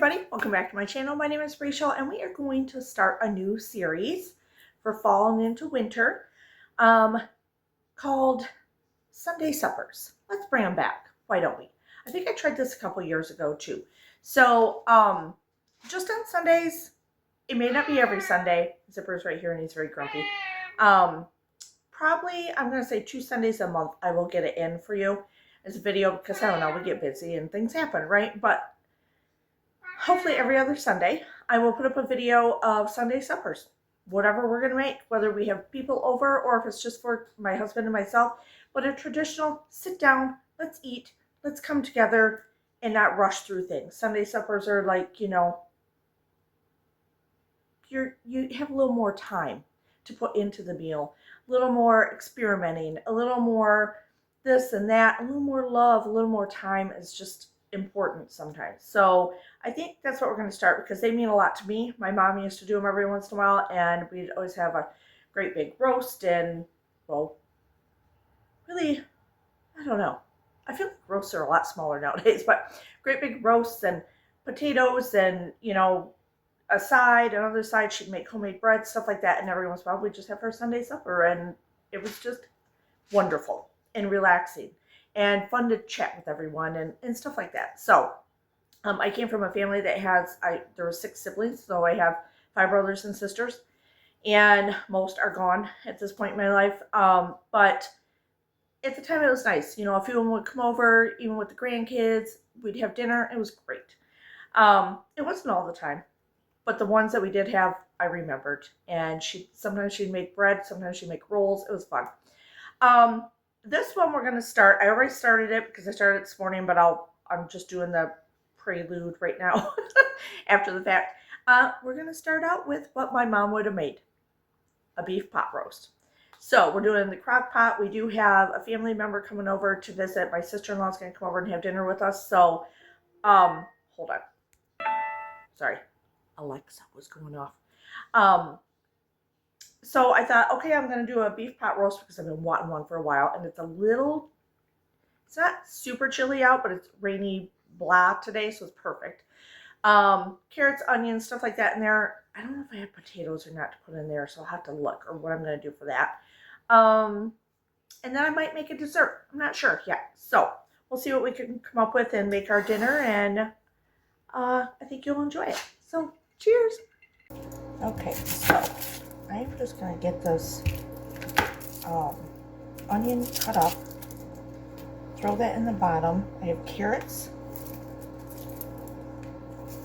everybody, welcome back to my channel. My name is Rachel and we are going to start a new series for fall and into winter called Sunday Suppers. Let's bring them back. Why don't we? I think I tried this a couple years ago too. So just on Sundays, it may not be every Sunday. Zipper's right here and he's very grumpy. Probably I'm going to say 2 Sundays a month I will get it in for you as a video because I don't know, we get busy and things happen, right? But hopefully every other Sunday, I will put up a video of Sunday suppers. Whatever we're going to make, whether we have people over or if it's just for my husband and myself. But a traditional sit down, let's eat, let's come together and not rush through things. Sunday suppers are like, you know, you have a little more time to put into the meal. A little more experimenting, a little more this and that, a little more love, a little more time is just important sometimes. So I think that's what we're going to start because they mean a lot to me. My mom used to do them every once in a while and we'd always have a great big roast and, well, really, I don't know. I feel like roasts are a lot smaller nowadays, but great big roasts and potatoes and, you know, a side, another side, she'd make homemade bread, stuff like that. And every once in a while we'd just have her Sunday supper and it was just wonderful and relaxing and fun to chat with everyone and stuff like that. So I came from a family that there were 6 siblings, so I have 5 brothers and sisters, and most are gone at this point in my life. But at the time it was nice. You know, a few of them would come over, even with the grandkids, we'd have dinner. It was great. It wasn't all the time, but the ones that we did have, I remembered. And sometimes she'd make bread, sometimes she'd make rolls. It was fun. This one we're going to start. I already started it because I started it this morning, but I'm just doing the prelude right now after the fact. We're going to start out with what my mom would have made, a beef pot roast. So we're doing the crock pot. We do have a family member coming over to visit. My sister-in-law is going to come over and have dinner with us. So, hold on. Sorry. Alexa was going off. So I thought, okay, I'm going to do a beef pot roast because I've been wanting one for a while. And it's not super chilly out, but it's rainy blah today, so it's perfect. Carrots, onions, stuff like that in there. I don't know if I have potatoes or not to put in there, so I'll have to look or what I'm going to do for that. And then I might make a dessert. I'm not sure yet. So we'll see what we can come up with and make our dinner, and I think you'll enjoy it. So cheers. Okay, so I'm just going to get this onion cut up, throw that in the bottom. I have carrots.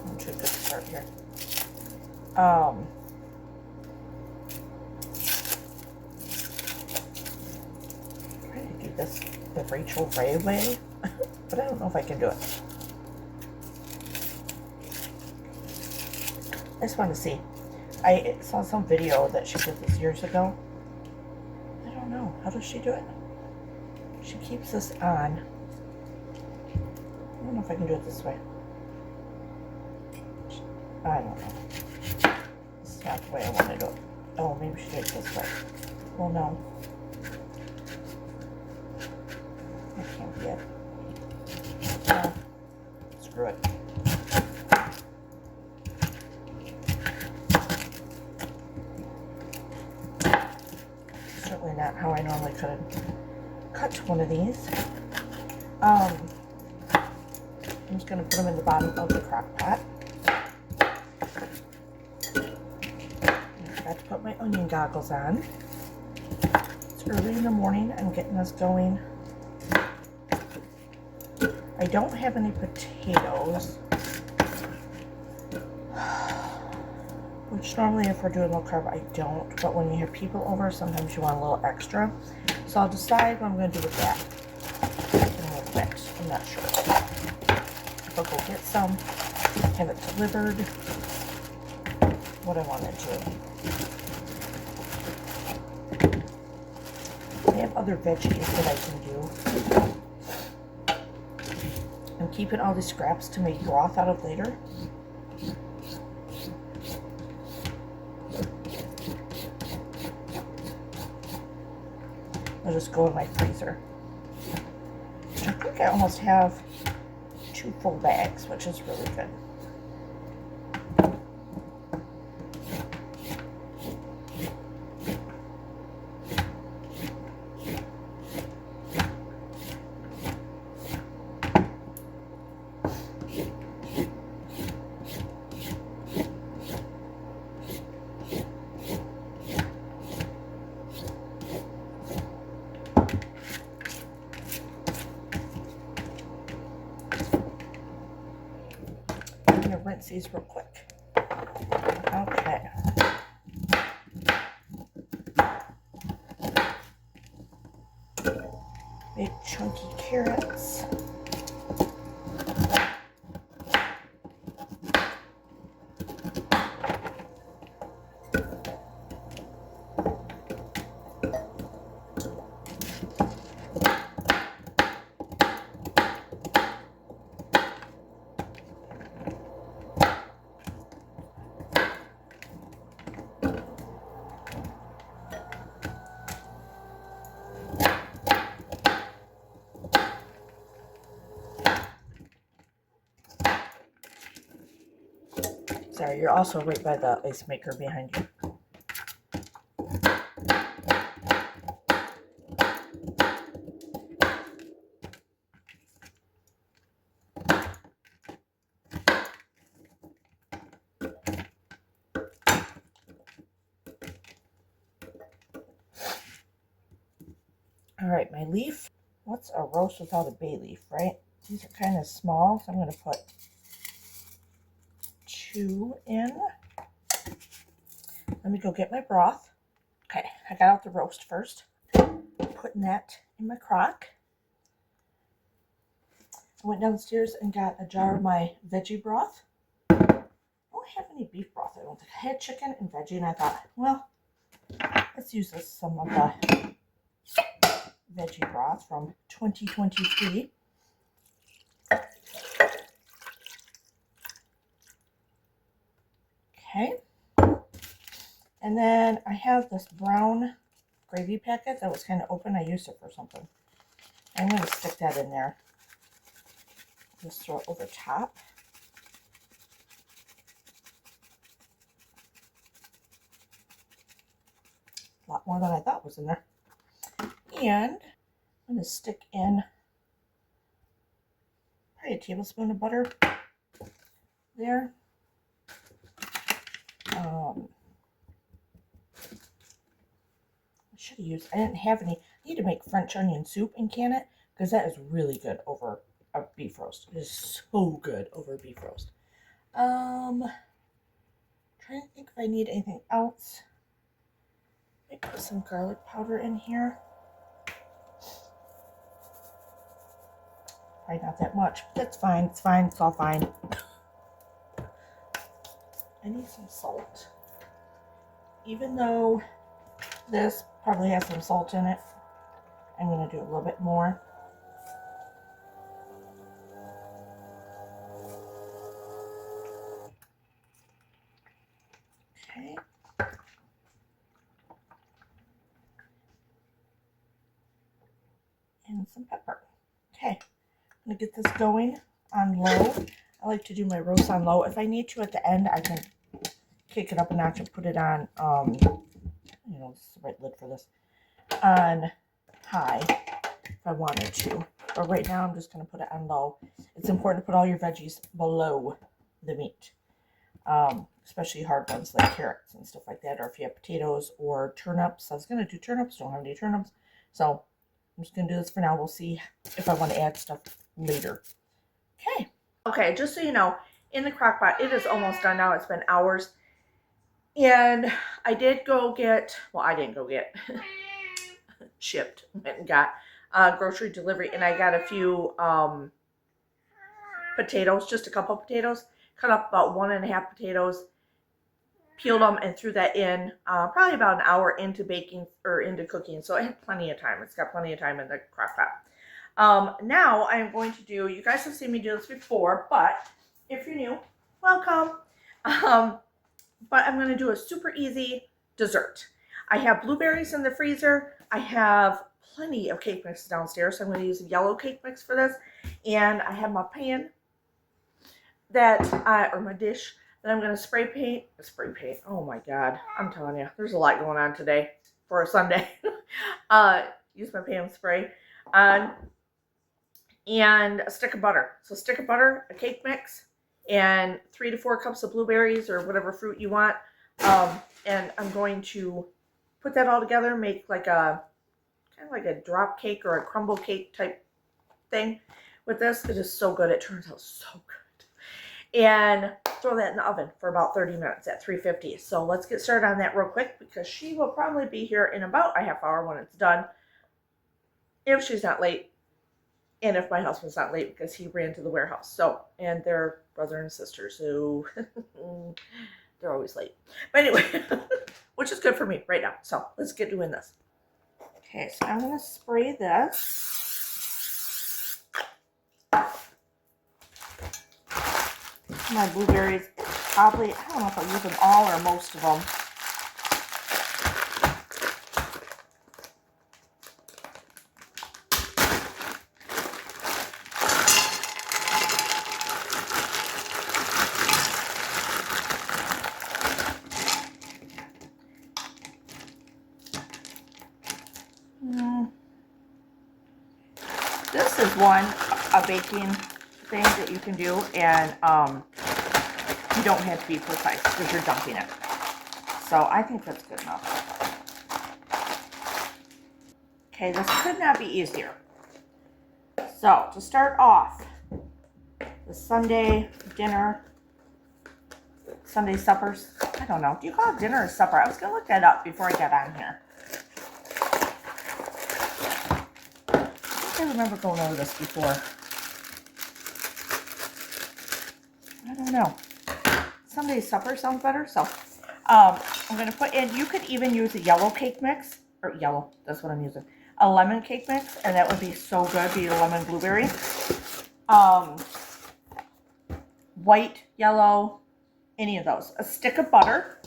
I'm too good to start here. Trying to do this the Rachel Ray way, but I don't know if I can do it. I just want to see. I saw some video that she did this years ago. I don't know. How does she do it? She keeps this on. I don't know if I can do it this way. I don't know. This is not the way I want to do it. Oh, maybe she did it this way. Well, no. That can't be it. Screw it. Certainly not how I normally could cut one of these. I'm just going to put them in the bottom of the crock pot. I forgot to put my onion goggles on. It's early in the morning. I'm getting this going. I don't have any potatoes, which normally if we're doing low carb I don't, but when you have people over sometimes you want a little extra. So I'll decide what I'm going to do with that in a little bit. I'm not sure. I'll go get some, have it delivered, what I want to do. I have other veggies that I can do. I'm keeping all the scraps to make broth out of later. I'll just go in my freezer. I think I almost have 2 full bags, which is really good. to rinse these real quick. Okay. Big chunky carrots. Sorry, you're also right by the ice maker behind you. All right, my leaf. What's a roast without a bay leaf, right? These are kind of small, so I'm going to put 2 in. Let me go get my broth. Okay, I got out the roast first. Putting that in my crock. I went downstairs and got a jar of my veggie broth. I don't have any beef broth, I don't think. I had chicken and veggie, and I thought, well, let's use some of the veggie broth from 2023. Okay. And then I have this brown gravy packet that was kind of open. I used it for something. I'm going to stick that in there. Just throw it over top. A lot more than I thought was in there. And I'm going to stick in probably a tablespoon of butter there. I should have used, I didn't have any. I need to make French onion soup and can it, because that is really good over a beef roast. It is so good over a beef roast. Trying to think if I need anything else. Maybe put some garlic powder in here. Probably not that much, but that's fine. It's fine. It's all fine. I need some salt. Even though this probably has some salt in it, I'm going to do a little bit more. Okay. And some pepper. Okay. I'm going to get this going on low. I like to do my roast on low. If I need to at the end, I can kick it up a notch and put it on, this is the right lid for this, on high if I wanted to. But right now I'm just going to put it on low. It's important to put all your veggies below the meat, especially hard ones like carrots and stuff like that, or if you have potatoes or turnips. I was going to do turnips, don't have any turnips, so I'm just going to do this for now. We'll see if I want to add stuff later. Okay, just so you know, in the crock pot, it is almost done now. It's been hours. And I did go get, well, I didn't go get, shipped, went and got grocery delivery. And I got a few potatoes, just a couple potatoes. Cut up about 1.5 potatoes, peeled them and threw that in probably about an hour into baking or into cooking. So I had plenty of time. It's got plenty of time in the crock pot. Now I'm going to do, you guys have seen me do this before, but if you're new, welcome. But I'm going to do a super easy dessert. I have blueberries in the freezer. I have plenty of cake mix downstairs, so I'm going to use a yellow cake mix for this. And I have my pan or my dish that I'm going to spray paint. Oh my God, I'm telling you, there's a lot going on today for a Sunday. Use my pan spray on. And a stick of butter. So a stick of butter, a cake mix, and 3 to 4 cups of blueberries or whatever fruit you want. And I'm going to put that all together, make like a kind of like a drop cake or a crumble cake type thing with this. It is so good. It turns out so good. And throw that in the oven for about 30 minutes at 350. So let's get started on that real quick because she will probably be here in about a half hour when it's done, if she's not late, and if my husband's not late because he ran to the warehouse. So, and they're brother and sister, so they're always late. But anyway, which is good for me right now. So let's get doing this. Okay, so I'm going to spray this. My blueberries, probably, I don't know if I'll use them all or most of them. This is a baking thing that you can do, and you don't have to be precise because you're dumping it. So I think that's good enough. Okay, this could not be easier. So to start off, the Sunday dinner, Sunday suppers, I don't know. Do you call it dinner or supper? I was going to look that up before I got on here. I remember going over this before. I don't know. Sunday supper sounds better. So I'm going to put in, you could even use a yellow cake mix, or yellow, that's what I'm using. A lemon cake mix, and that would be so good, be a lemon blueberry. White, yellow, any of those. A stick of butter.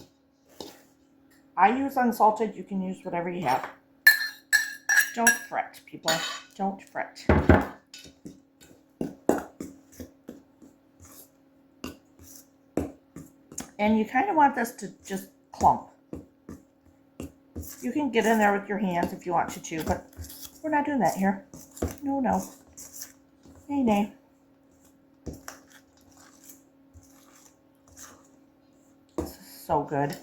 I use unsalted, you can use whatever you have. Don't fret, people. Don't fret. And you kind of want this to just clump. You can get in there with your hands if you want to too, but we're not doing that here. No, no. Nay, nay. This is so good.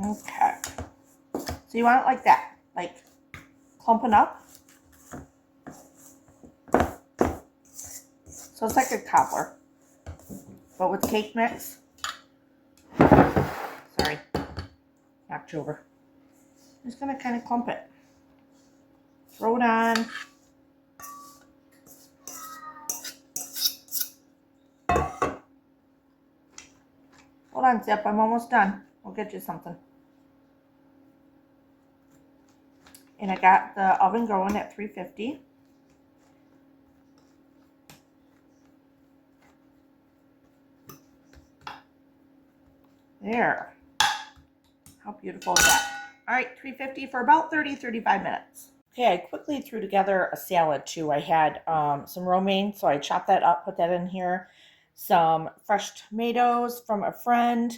Okay. So you want it like that, like clumping up. So it's like a cobbler, but with cake mix. Sorry, knocked you over. I'm just gonna kind of clump it. Throw it on. Hold on, Zip, I'm almost done. We'll get you something. And I got the oven going at 350. There. How beautiful is that? All right, 350 for about 30-35 minutes. Okay, I quickly threw together a salad too. I had some romaine, so I chopped that up, put that in here. Some fresh tomatoes from a friend,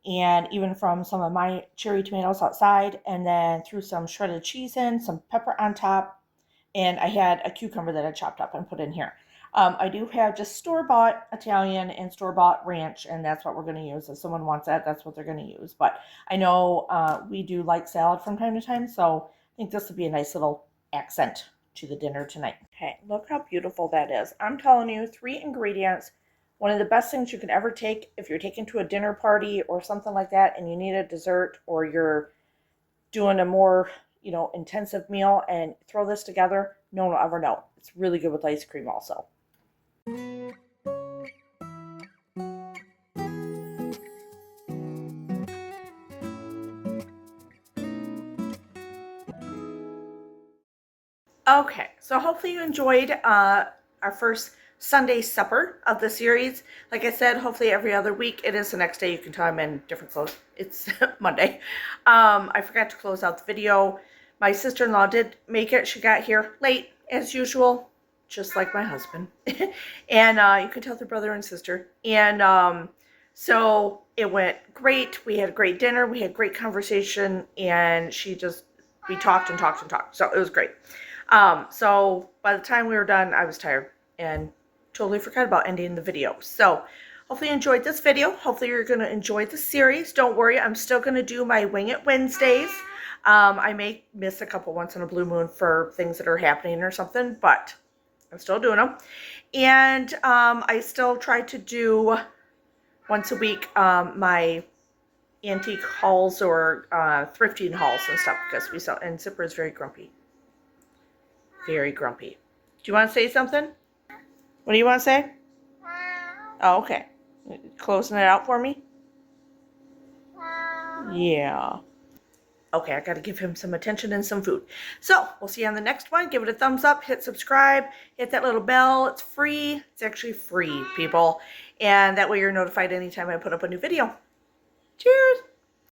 and even from some of my cherry tomatoes outside, and then threw some shredded cheese in, some pepper on top, and I had a cucumber that I chopped up and put in here. I do have just store-bought Italian and store-bought ranch, and that's what we're going to use. If someone wants that, that's what they're going to use. But I know we do like salad from time to time, so I think this would be a nice little accent to the dinner tonight. Okay, look how beautiful that is. I'm telling you, 3 ingredients. One of the best things you can ever take if you're taking to a dinner party or something like that and you need a dessert, or you're doing a more, intensive meal, and throw this together, no one will ever know. It's really good with ice cream also. Okay, so hopefully you enjoyed our first Sunday supper of the series. Like I said, hopefully every other week. It is the next day. You can tell I'm in different clothes. It's Monday. I forgot to close out the video. My sister-in-law did make it. She got here late, as usual, just like my husband. And you can tell they're brother and sister. And so it went great. We had a great dinner. We had great conversation. And we talked and talked and talked. So it was great. So by the time we were done, I was tired and totally forgot about ending the video. So hopefully you enjoyed this video. Hopefully you're going to enjoy the series. Don't worry, I'm still going to do my Wing It Wednesdays. I may miss a couple once in a blue moon for things that are happening or something, but I'm still doing them. And I still try to do once a week my antique hauls or thrifting hauls and stuff, because we sell, and Zipper is very grumpy. Very grumpy. Do you want to say something? What do you want to say? Oh, okay. Closing it out for me? Yeah. Okay, I got to give him some attention and some food. So, we'll see you on the next one. Give it a thumbs up, hit subscribe, hit that little bell. It's free. It's actually free, people. And that way you're notified anytime I put up a new video. Cheers!